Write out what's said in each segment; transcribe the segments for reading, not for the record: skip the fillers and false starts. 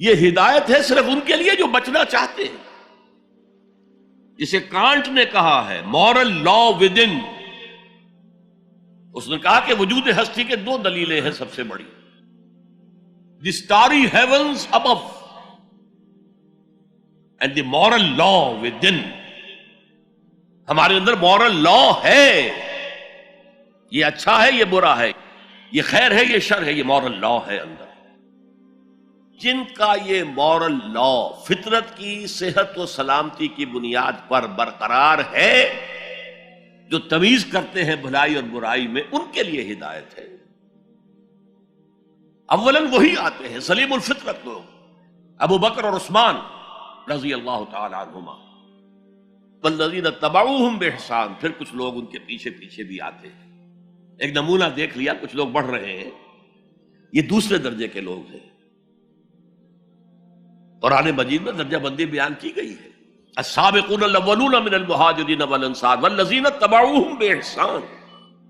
یہ ہدایت ہے صرف ان کے لیے جو بچنا چاہتے ہیں. جسے کانٹ نے کہا ہے مورل لا ود ان. اس نے کہا کہ وجود ہستی کے دو دلیلیں ہیں سب سے بڑی. The starry heavens above and the moral law within. ہمارے اندر مورل لا ہے، یہ اچھا ہے یہ برا ہے، یہ خیر ہے یہ شر ہے، یہ مورل لا ہے اندر. جن کا یہ مورل لا فطرت کی صحت و سلامتی کی بنیاد پر برقرار ہے، جو تمیز کرتے ہیں بھلائی اور برائی میں، ان کے لیے ہدایت ہے. اولاً وہی آتے ہیں سلیم الفطرت لوگ، ابو بکر اور عثمان رضی اللہ تعالی عنہما، والذین تبعوہم بإحسان. پھر کچھ لوگ ان کے پیچھے پیچھے بھی آتے ہیں. ایک نمونہ دیکھ لیا، کچھ لوگ بڑھ رہے ہیں، یہ دوسرے درجے کے لوگ ہیں. قرآن مجید میں درجہ بندی بیان کی گئی ہے. السابقون الاولون من المہاجرین والانصار والذین تبعوہم بإحسان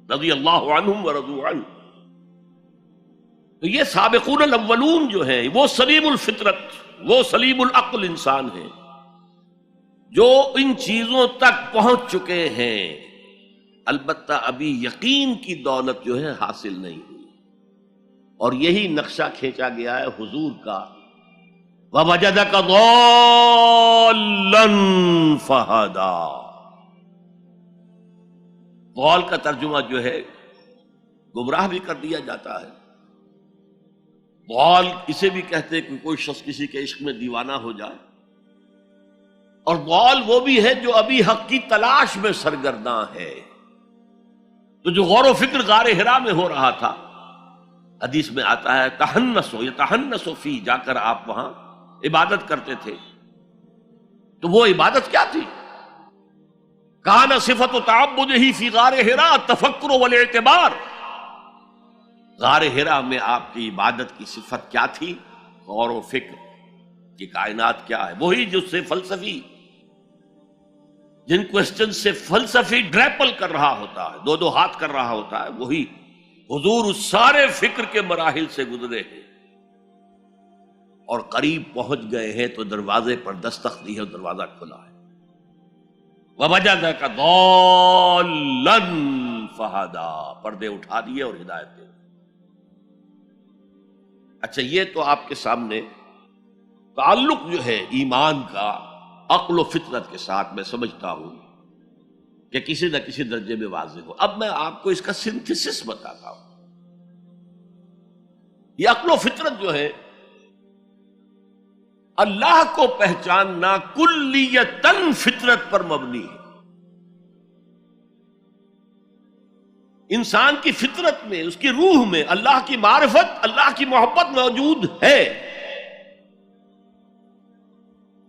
رضی اللہ عنہم ورضوا عنہ. تو یہ سابقون الاولون جو ہیں وہ سلیم الفطرت، وہ سلیم العقل انسان ہیں جو ان چیزوں تک پہنچ چکے ہیں. البتہ ابھی یقین کی دولت جو ہے حاصل نہیں ہوئی، اور یہی نقشہ کھینچا گیا ہے حضور کا وَوَجَدَكَ ضَالًّا فَهَدَىٰ. ضال کا ترجمہ جو ہے گمراہ بھی کر دیا جاتا ہے. ضال اسے بھی کہتے ہیں کہ کوئی شخص کسی کے عشق میں دیوانہ ہو جائے، اور ضال وہ بھی ہے جو ابھی حق کی تلاش میں سرگرداں ہے. تو جو غور و فکر غار حرا میں ہو رہا تھا، حدیث میں آتا ہے تحنسو یتحنسو فی، جا کر آپ وہاں عبادت کرتے تھے. تو وہ عبادت کیا تھی؟ کان صفت تعبدہ فی غار حرا التفکر والاعتبار. غار حرا میں آپ کی عبادت کی صفت کیا تھی؟ غور و فکر کہ کائنات کیا ہے. وہی جو سے فلسفی، جن کوسچن سے فلسفی ڈریپل کر رہا ہوتا ہے، دو دو ہاتھ کر رہا ہوتا ہے، وہی حضور اس سارے فکر کے مراحل سے گزرے ہیں اور قریب پہنچ گئے ہیں. تو دروازے پر دستک دی ہے، دروازہ کھلا ہے. وَوَجَدَكَ ضَالًّا فَهَدَىٰ. پردے اٹھا دیے اور ہدایت دے. اچھا، یہ تو آپ کے سامنے تعلق جو ہے ایمان کا عقل و فطرت کے ساتھ میں سمجھتا ہوں کہ کسی نہ کسی درجے میں واضح ہو. اب میں آپ کو اس کا سنتھسس بتاتا ہوں. یہ عقل و فطرت جو ہے اللہ کو پہچاننا کلیتاً فطرت پر مبنی ہے. انسان کی فطرت میں، اس کی روح میں اللہ کی معرفت، اللہ کی محبت موجود ہے.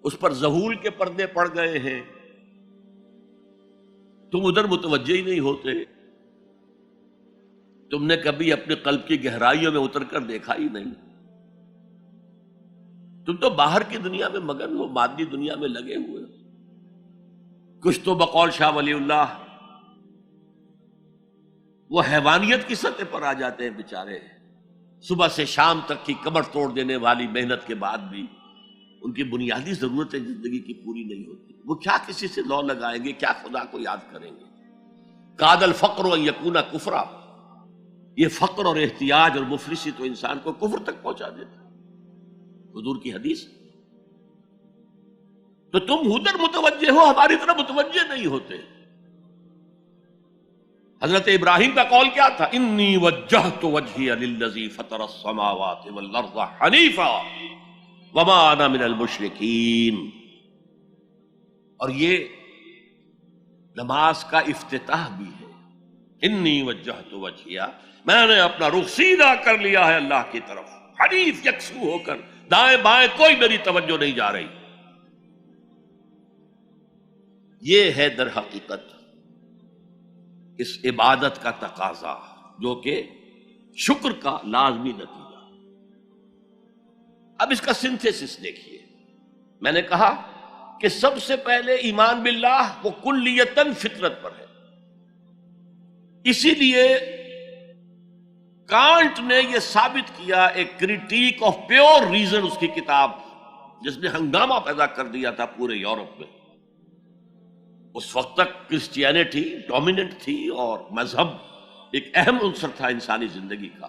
اس پر ظہول کے پردے پڑ گئے ہیں، تم ادھر متوجہ ہی نہیں ہوتے. تم نے کبھی اپنے قلب کی گہرائیوں میں اتر کر دیکھا ہی نہیں. تم تو باہر کی دنیا میں مگن ہو، مادی دنیا میں لگے ہوئے ہو. کچھ تو بقول شاہ ولی اللہ وہ حیوانیت کی سطح پر آ جاتے ہیں بیچارے. صبح سے شام تک کی کمر توڑ دینے والی محنت کے بعد بھی ان کی بنیادی ضرورتیں زندگی کی پوری نہیں ہوتی. وہ کیا کسی سے لو لگائیں گے، کیا خدا کو یاد کریں گے. کاد الفقر ان یکون کفرا. یہ فقر اور احتیاج اور مفلسی تو انسان کو کفر تک پہنچا دیتا. حضور کی حدیث. تو تم ادھر متوجہ ہو، ہماری طرح متوجہ نہیں ہوتے. حضرت ابراہیم کا قول کیا تھا؟ انی وجہت وجہی للذی فطر السماوات والارض حنیفا وما انا من المشرکین. اور یہ نماز کا افتتاح بھی ہے. انی وجہت وجہی، میں نے اپنا رخ سیدھا کر لیا ہے اللہ کی طرف، حنیف یکسو ہو کر، دائیں بائیں کوئی میری توجہ نہیں جا رہی. یہ ہے در حقیقت اس عبادت کا تقاضا، جو کہ شکر کا لازمی نتیجہ. اب اس کا سنتھیسس دیکھیے. میں نے کہا کہ سب سے پہلے ایمان باللہ وہ کلیتاً فطرت پر ہے. اسی لیے کانٹ نے یہ ثابت کیا، ایک کریٹیک آف پیور ریزن اس کی کتاب، جس نے ہنگامہ پیدا کر دیا تھا پورے یورپ میں۔ اس وقت تک کرسچینٹی ڈومیننٹ تھی اور مذہب ایک اہم عنصر تھا انسانی زندگی کا۔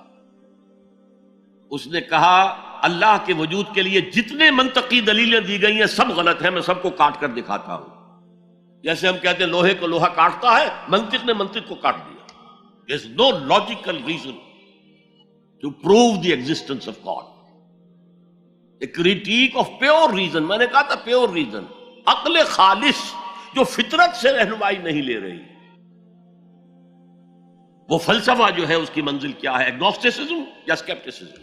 اس نے کہا اللہ کے وجود کے لیے جتنے منطقی دلیلیں دی گئی ہیں سب غلط ہیں، میں سب کو کاٹ کر دکھاتا ہوں۔ جیسے ہم کہتے ہیں لوہے کو لوہا کاٹتا ہے، منطق نے منطق کو کاٹ دیا۔ There is no logical reason to prove the existence of God. A critique of pure reason، میں نے کہا تھا پیور ریزن، عقل خالص جو فطرت سے رہنمائی نہیں لے رہی۔ وہ فلسفہ جو ہے اس کی منزل کیا ہے؟ ایگنوسٹسزم یا اسکیپٹسزم،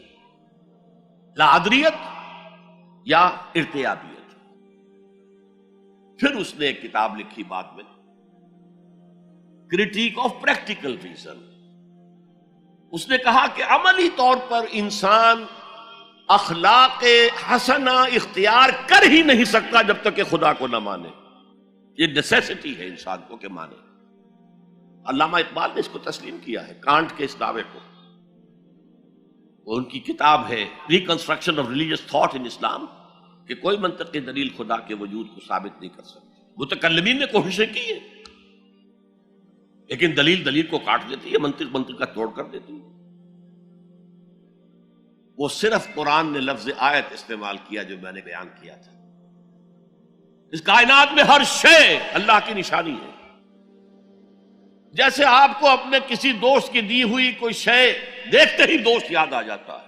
لادریت یا ارتیابیت۔ پھر اس نے ایک کتاب لکھی بعد میں، کرٹیک آف پریکٹیکل ریزن۔ اس نے کہا کہ عملی طور پر انسان اخلاق حسنہ اختیار کر ہی نہیں سکتا جب تک کہ خدا کو نہ مانے۔ یہ نیسیسٹی ہے انسان کو کہ مانے۔ علامہ اقبال نے اس کو تسلیم کیا ہے، کانٹ کے اس دعوے کو۔ وہ ان کی کتاب ہے reconstruction of religious thought in Islam, کہ کوئی منطقی دلیل خدا کے وجود کو ثابت نہیں کر سکتی۔ متکلمین نے کوششیں کی ہیں، لیکن دلیل دلیل کو کاٹ دیتی ہے، منطق منطق کا توڑ کر دیتی ہے۔ وہ صرف قرآن نے لفظ آیت استعمال کیا جو میں نے بیان کیا تھا۔ اس کائنات میں ہر شے اللہ کی نشانی ہے۔ جیسے آپ کو اپنے کسی دوست کی دی ہوئی کوئی شے دیکھتے ہی دوست یاد آ جاتا ہے،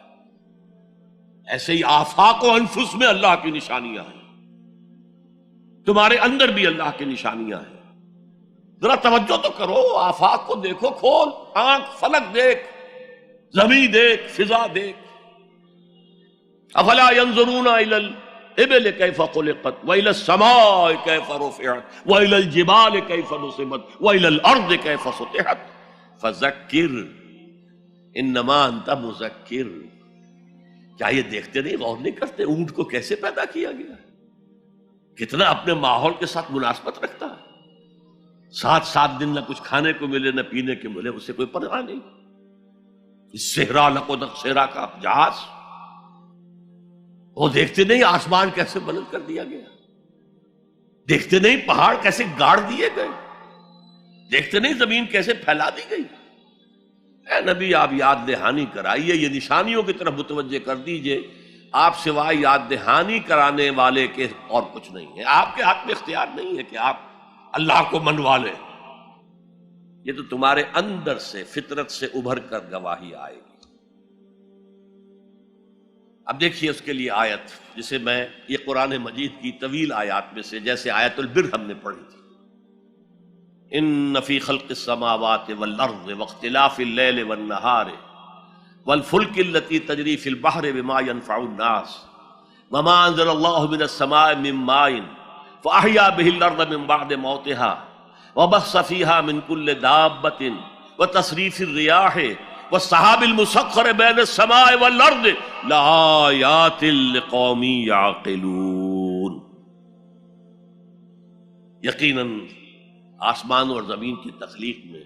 ایسے ہی آفاق و انفس میں اللہ کی نشانیاں ہیں۔ تمہارے اندر بھی اللہ کی نشانیاں ہیں۔ ذرا توجہ تو کرو، آفاق کو دیکھو، کھول آنکھ، فلک دیکھ، زمین دیکھ، فضا دیکھ۔ افلا ينظرون الى الابل كيف خلقت والى السماء كيف رفعت والى الجبال كيف نصبت والى الارض كيف سطحت فذكر انما انت مذکر۔ کیا یہ دیکھتے نہیں، غور نہیں کرتے اونٹ کو کیسے پیدا کیا گیا، کتنا اپنے ماحول کے ساتھ مناسبت رکھتا ہے، 7 دن نہ کچھ کھانے کو ملے نہ پینے کے ملے، اسے کوئی پرواہ نہیں۔ اس صحرا لقدق صحرا کا جہاز، وہ دیکھتے نہیں آسمان کیسے بلند کر دیا گیا، دیکھتے نہیں پہاڑ کیسے گاڑ دیے گئے، دیکھتے نہیں زمین کیسے پھیلا دی گئی۔ اے نبی آپ یاد دہانی کرائیے، یہ نشانیوں کی طرف متوجہ کر دیجئے۔ آپ سوائے یاد دہانی کرانے والے کے اور کچھ نہیں ہے۔ آپ کے ہاتھ میں اختیار نہیں ہے کہ آپ اللہ کو منوا لیں، یہ تو تمہارے اندر سے فطرت سے ابھر کر گواہی آئے گی۔ اب دیکھیے اس کے لیے آیت، جسے میں یہ قرآن مجید کی طویل آیات میں سے، جیسے آیت البر ہم نے پڑھی تھی، ان فی خلق السماوات والارض واختلاف اللیل والنہار والفلک التي تجری فی البحر بما ينفع الناس وما انزل اللہ من السماء من ماء فاحیا به الارض من بعد موتها وبث فیہا من کل دابۃ وتصریف الریاح والسحاب المسخر بین السماء والارض لآیات لقوم یعقلون۔ یقیناً آسمان اور زمین کی تخلیق میں،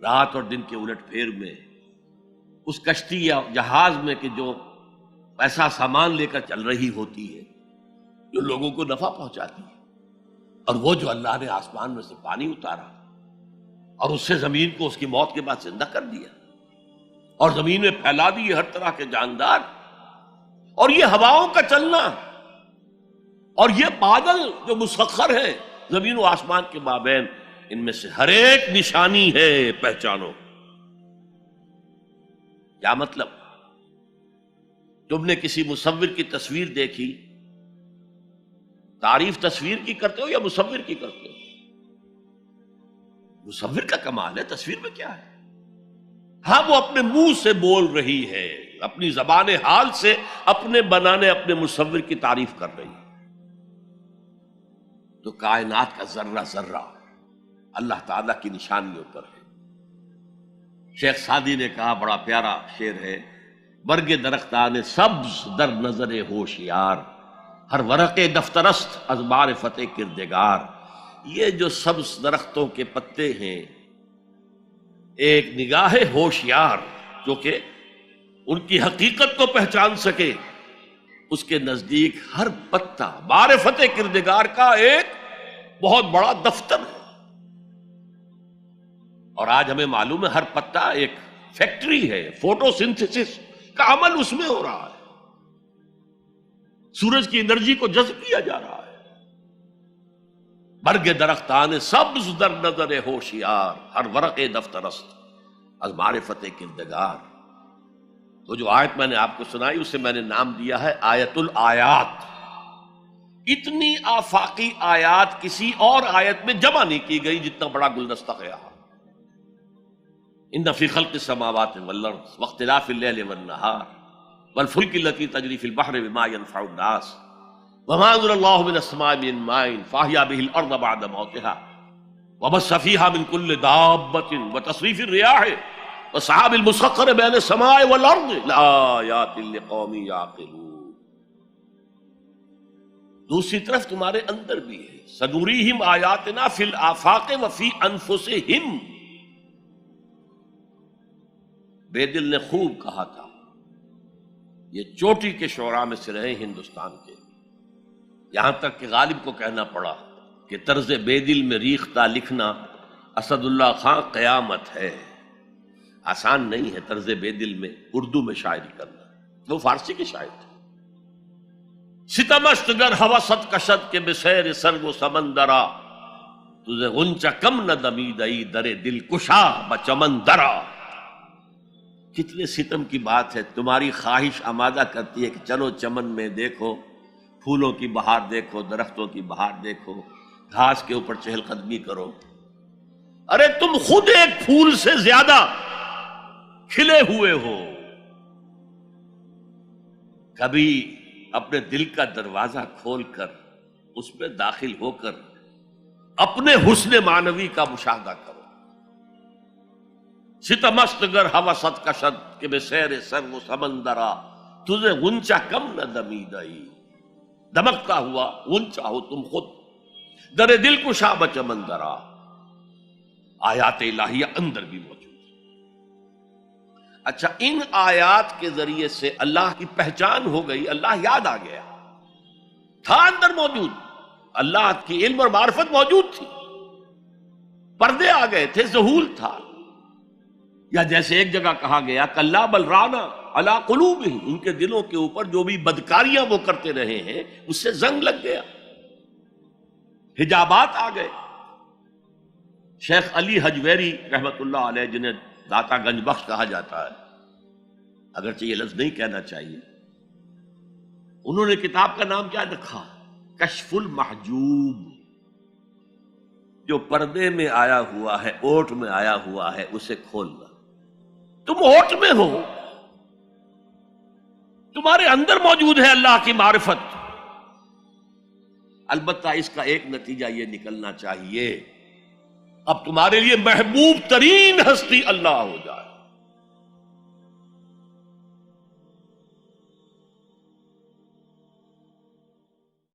رات اور دن کے الٹ پھیر میں، اس کشتی یا جہاز میں کہ جو ایسا سامان لے کر چل رہی ہوتی ہے جو لوگوں کو نفع پہنچاتی ہے، اور وہ جو اللہ نے آسمان میں سے پانی اتارا اور اس سے زمین کو اس کی موت کے بعد زندہ کر دیا اور زمین میں پھیلا دیے ہر طرح کے جاندار، اور یہ ہواؤں کا چلنا اور یہ بادل جو مسخر ہے زمین و آسمان کے مابین، ان میں سے ہر ایک نشانی ہے، پہچانو۔ کیا مطلب؟ تم نے کسی مصور کی تصویر دیکھی، تعریف تصویر کی کرتے ہو یا مصور کی کرتے ہو؟ مصور کا کمال ہے، تصویر میں کیا ہے؟ ہاں وہ اپنے منہ سے بول رہی ہے، اپنی زبان حال سے اپنے بنانے اپنے مصور کی تعریف کر رہی ہے۔ تو کائنات کا ذرہ ذرہ اللہ تعالیٰ کی نشانیوں پر ہے۔ شیخ سعدی نے کہا، بڑا پیارا شعر ہے، برگ درختان سبز در نظر ہوشیار ہر ورق دفترست از معرفت کردگار۔ یہ جو سبز درختوں کے پتے ہیں، ایک نگاہ ہوشیار جو کہ ان کی حقیقت کو پہچان سکے، اس کے نزدیک ہر پتا معرفت کردگار کا ایک بہت بڑا دفتر ہے۔ اور آج ہمیں معلوم ہے ہر پتا ایک فیکٹری ہے، فوٹو سنتھسس کا عمل اس میں ہو رہا ہے، سورج کی انرجی کو جذب کیا جا رہا ہے۔ برگ درختان سبز در نظر ہوشیار، ہر ورق دفتر است از معرفت کردگار۔ تو جو آیت میں نے آپ کو سنائی اسے میں نے نام دیا ہے آیت الآیات۔ اتنی آفاقی آیات کسی اور آیت میں جمع نہیں کی گئی جتنا بڑا گلدستہ ہے یہاں۔ ان فی خلق السماوات والارض واختلاف اللیل والنہار والفلک التي تجری فی البحر بما ينفع الناس وما انزل اللہ من السماء من ماء فاحیا به الارض بعد موتها وبث فیہا من کل دابۃ وتصریف الرياح والسحاب المسخر بین السماء والارض لآیات لقوم یعقلون۔ دوسری طرف تمہارے اندر بھی ہے، سنوریہم آیاتنا فی الآفاق وفی انفسہم۔ بے دل نے خوب کہا تھا، یہ چوٹی کے شعراء میں سے رہے ہندوستان کے، یہاں تک کہ غالب کو کہنا پڑا کہ طرز بے دل میں ریختہ لکھنا اسد اللہ خان قیامت ہے۔ آسان نہیں ہے طرز بے دل میں اردو میں شاعری کرنا، وہ فارسی کے شاعر تھے۔ ستمست گر ہوست کشد کے بسیر سرگ و سمندرا تجھے غنچہ کم نہ دمیدئی در دل کشا بچمن درا۔ کتنے ستم کی بات ہے، تمہاری خواہش آمادہ کرتی ہے کہ چلو چمن میں دیکھو، پھولوں کی بہار دیکھو، درختوں کی بہار دیکھو، گھاس کے اوپر چہل قدمی کرو۔ ارے تم خود ایک پھول سے زیادہ کھلے ہوئے ہو۔ کبھی اپنے دل کا دروازہ کھول کر اس میں داخل ہو کر اپنے حسن معنوی کا مشاہدہ کرو۔ ستمست گر ہوست کشد کہ بے سیر سر و سمندرا تجھے غنچہ کم نہ دمیدئی۔ دمکتا ہوا غنچہ ہو تم خود، در دل کشا بچمندرا۔ آیات الہیہ اندر بھی موجود ہے۔ اچھا، ان آیات کے ذریعے سے اللہ کی پہچان ہو گئی، اللہ یاد آ گیا، تھا اندر موجود، اللہ کی علم اور معرفت موجود تھی، پردے آ گئے تھے، ظہور تھا۔ یا جیسے ایک جگہ کہا گیا کلا بل رانا علی قلوبہم، ان کے دلوں کے اوپر جو بھی بدکاریاں وہ کرتے رہے ہیں اس سے زنگ لگ گیا، حجابات آ گئے۔ شیخ علی حجویری رحمت اللہ علیہ، جنہیں داتا گنج بخش کہا جاتا ہے، اگرچہ یہ لفظ نہیں کہنا چاہیے، انہوں نے کتاب کا نام کیا رکھا؟ کشف المحجوب۔ جو پردے میں آیا ہوا ہے، اوٹ میں آیا ہوا ہے، اسے کھولنا۔ تم اوٹ میں ہو، تمہارے اندر موجود ہے اللہ کی معرفت۔ البتہ اس کا ایک نتیجہ یہ نکلنا چاہیے، اب تمہارے لیے محبوب ترین ہستی اللہ ہو جائے۔